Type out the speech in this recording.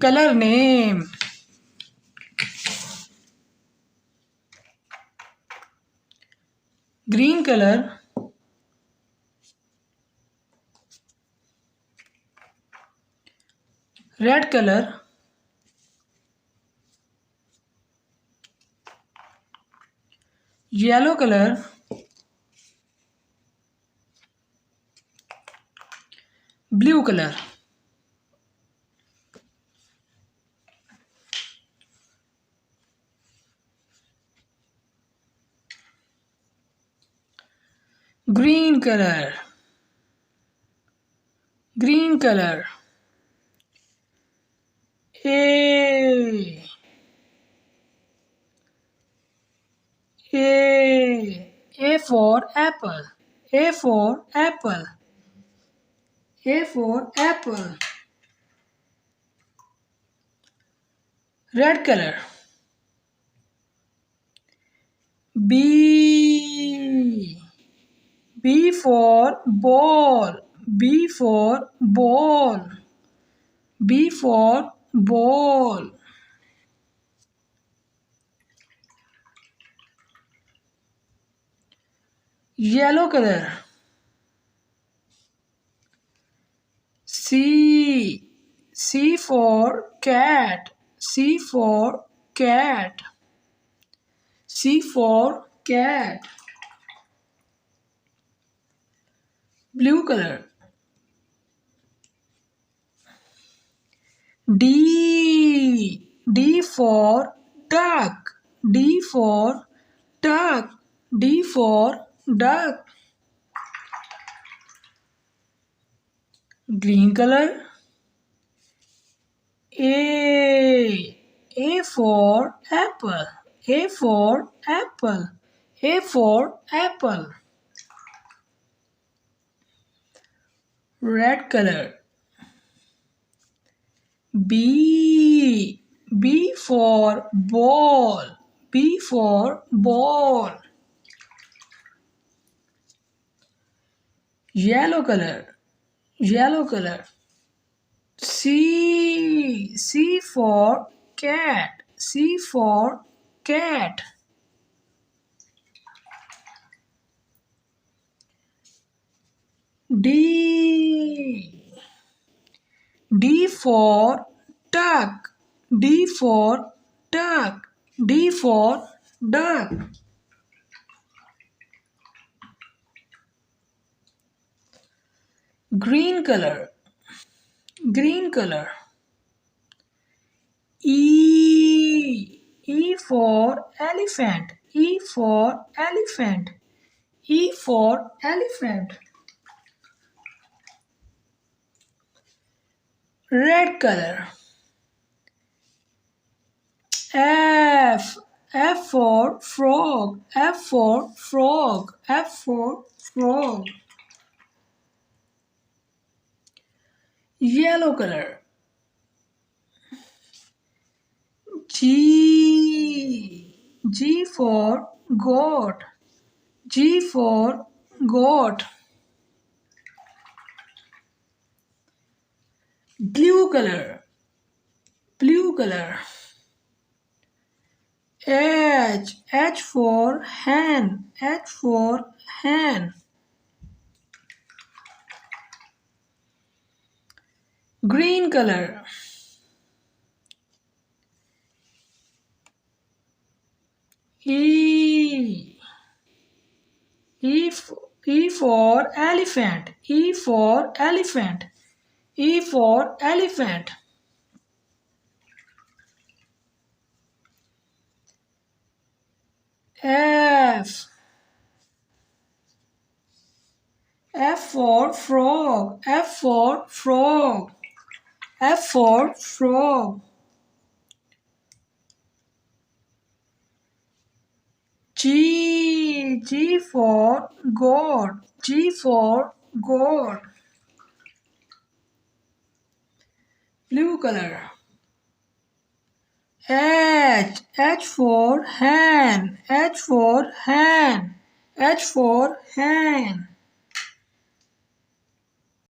Color name. Green color. Red color. Yellow color. Blue color. Green color. Green color. A. A for apple. A for apple. A for apple. Red color. B. B for ball. B for ball. B for ball. Yellow color. C. C for cat. C for cat. C for cat. Blue color. D. D for duck. D for duck. D for duck. Green color. A. A for apple. A for apple. A for apple. Red color. B. B for ball. B for ball. Yellow color. Yellow color. C. C for cat. C for cat. D. D for duck. D for duck. D for duck. Green color. Green color. E. E for elephant. E for elephant. E for elephant. Red color. F. F for frog. F for frog. F for frog. Yellow color. G. G for goat. G for goat. Blue color. Blue color. H. H for hen. H for hen. Green color. E. E for elephant. E for elephant. E for elephant. F. F for frog. F for frog. F for frog. G. G for goat. G for goat. Blue color. H. H for hen. H for hen. H for hen.